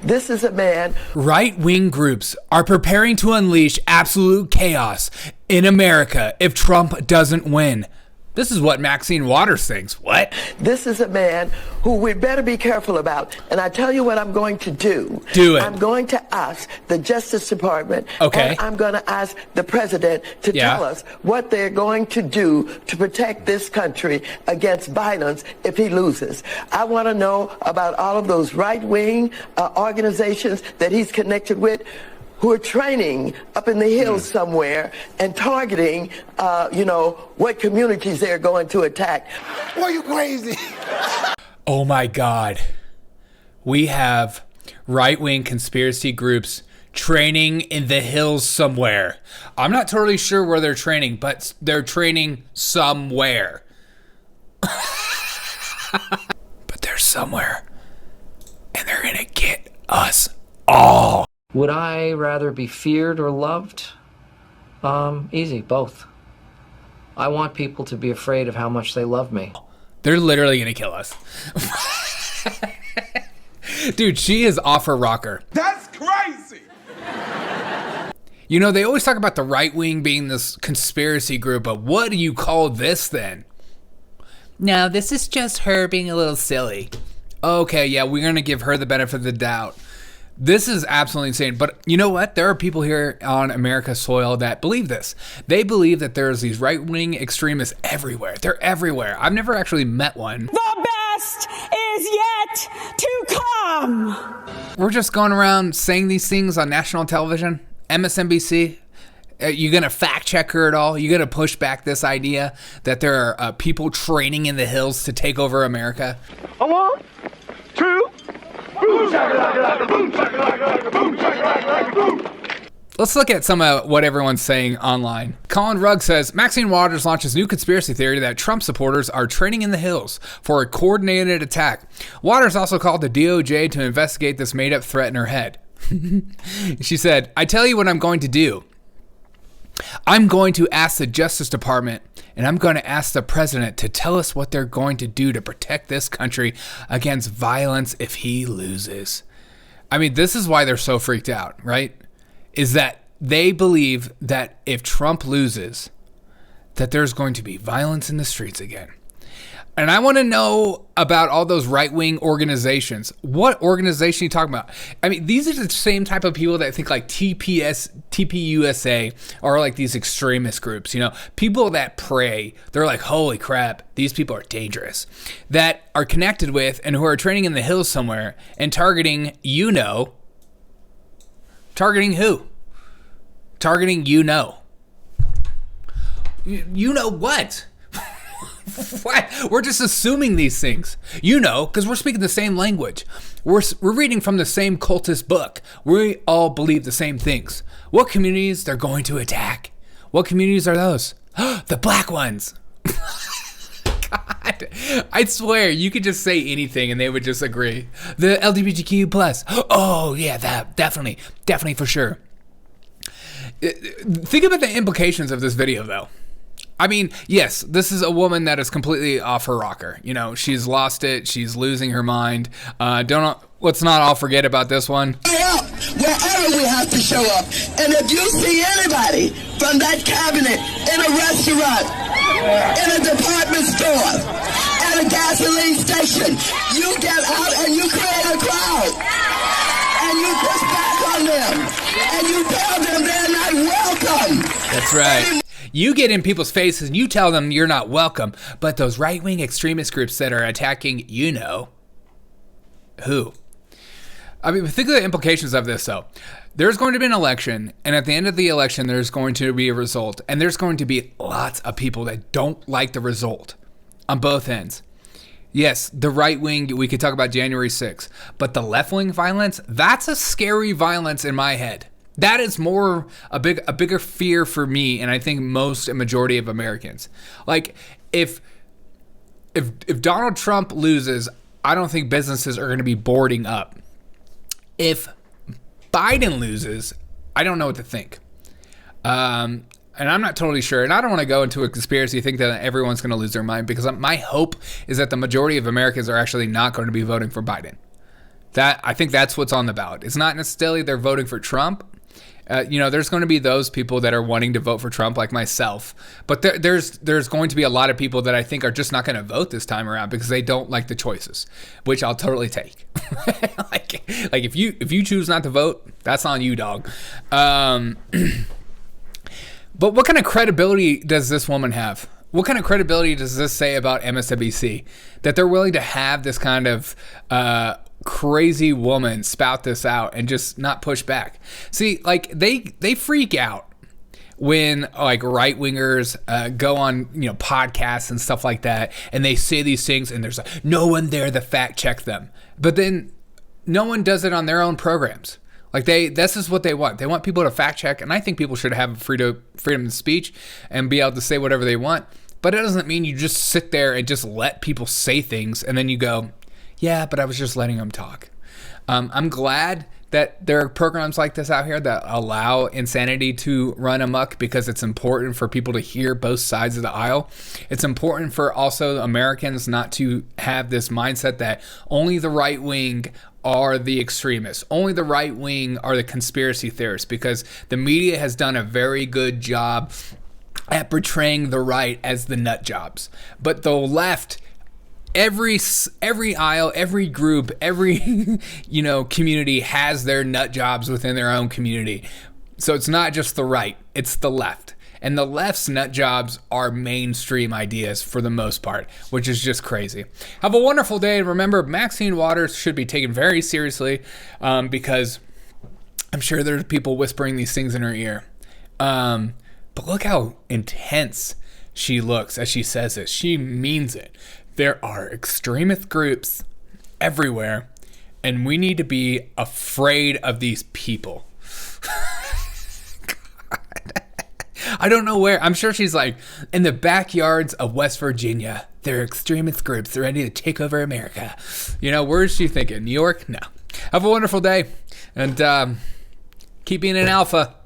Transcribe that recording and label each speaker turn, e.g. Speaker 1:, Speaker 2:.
Speaker 1: This is a man.
Speaker 2: Right-wing groups are preparing to unleash absolute chaos in America if Trump doesn't win. This is what Maxine Waters thinks. What?
Speaker 1: This is a man who we better be careful about. And I tell you what I'm going to do.
Speaker 2: Do it.
Speaker 1: I'm going to ask the Justice Department.
Speaker 2: Okay.
Speaker 1: And I'm going to ask the president to tell us what they're going to do to protect this country against violence if he loses. I want to know about all of those right-wing organizations that he's connected with, who are training up in the hills somewhere and targeting, what communities they're going to attack.
Speaker 3: Are you crazy?
Speaker 2: Oh my God. We have right-wing conspiracy groups training in the hills somewhere. I'm not totally sure where they're training, but they're training somewhere. But they're somewhere. And they're gonna get us all.
Speaker 4: Would I rather be feared or loved? Easy, both. I want people to be afraid of how much they love me.
Speaker 2: They're literally gonna kill us. Dude, she is off her rocker.
Speaker 3: That's crazy.
Speaker 2: You know, they always talk about the right wing being this conspiracy group, but what do you call this then? No, this is just her being a little silly. Okay, yeah, we're gonna give her the benefit of the doubt. This is absolutely insane. But you know what? There are people here on America's soil that believe this. They believe that there's these right-wing extremists everywhere. They're everywhere. I've never actually met one.
Speaker 5: The best is yet to come.
Speaker 2: We're just going around saying these things on national television. MSNBC. You gonna fact check her at all? You gonna push back this idea that there are people training in the hills to take over America?
Speaker 6: 1, 2. Boom, shakalaka, boom, shakalaka, boom, shakalaka, boom.
Speaker 2: Let's look at some of what everyone's saying online. Colin Rugg says, Maxine Waters launches new conspiracy theory that Trump supporters are training in the hills for a coordinated attack. Waters also called the DOJ to investigate this made-up threat in her head. She said, I tell you what I'm going to do. I'm going to ask the Justice Department and I'm going to ask the president to tell us what they're going to do to protect this country against violence if he loses. I mean, this is why they're so freaked out, right? Is that they believe that if Trump loses, that there's going to be violence in the streets again. And I want to know about all those right-wing organizations. What organization are you talking about? I mean, these are the same type of people that think like TPUSA are like these extremist groups, you know, people that pray. They're like, holy crap, these people are dangerous. That are connected with and who are training in the hills somewhere and targeting, targeting who? Targeting you know what? What? We're just assuming these things, because we're speaking the same language. We're reading from the same cultist book. We all believe the same things. What communities they're going to attack? What communities are those? The black ones. God, I swear you could just say anything and they would just agree. The LGBTQ plus. Oh yeah, that definitely for sure. Think about the implications of this video though. I mean, yes, this is a woman that is completely off her rocker. You know, she's lost it. She's losing her mind. Let's not all forget about this one.
Speaker 1: Show up wherever we have to show up. And if you see anybody from that cabinet in a restaurant, in a department store, at a gasoline station, you get out and you create a crowd. And you push back on them. And you tell them they're not welcome.
Speaker 2: That's right. You get in people's faces and you tell them you're not welcome. But those right-wing extremist groups that are attacking, who? I mean, think of the implications of this, though. There's going to be an election, and at the end of the election, there's going to be a result. And there's going to be lots of people that don't like the result on both ends. Yes, the right wing, we could talk about January 6th. But the left-wing violence, that's a scary violence in my head. That is more a bigger fear for me, and I think a majority of Americans. Like, if Donald Trump loses, I don't think businesses are going to be boarding up. If Biden loses, I don't know what to think. And I'm not totally sure. And I don't want to go into a conspiracy think that everyone's going to lose their mind, because my hope is that the majority of Americans are actually not going to be voting for Biden. I think that's what's on the ballot. It's not necessarily they're voting for Trump. There's going to be those people that are wanting to vote for Trump, like myself. But there's going to be a lot of people that I think are just not going to vote this time around because they don't like the choices, which I'll totally take. like if you choose not to vote, that's on you, dog. But what kind of credibility does this woman have? What kind of credibility does this say about MSNBC? That they're willing to have this kind of crazy woman spout this out and just not push back. See, like they freak out when like right wingers go on podcasts and stuff like that, and they say these things, and there's no one there to fact check them. But then no one does it on their own programs. Like this is what they want. They want people to fact check, and I think people should have freedom of speech and be able to say whatever they want. But it doesn't mean you just sit there and just let people say things, and then you go, yeah, but I was just letting them talk. I'm glad that there are programs like this out here that allow insanity to run amok, because it's important for people to hear both sides of the aisle. It's important for also Americans not to have this mindset that only the right wing are the extremists. Only the right wing are the conspiracy theorists, because the media has done a very good job at portraying the right as the nut jobs. But the left, every aisle, every group, every community has their nut jobs within their own community. So it's not just the right, it's the left. And the left's nut jobs are mainstream ideas for the most part, which is just crazy. Have a wonderful day. And remember, Maxine Waters should be taken very seriously, because I'm sure there's people whispering these things in her ear. But look how intense she looks as she says this. She means it. There are extremist groups everywhere, and we need to be afraid of these people. I don't know where. I'm sure she's like, in the backyards of West Virginia, there are extremist groups. They're ready to take over America. Where is she thinking? New York? No. Have a wonderful day, and keep being an alpha.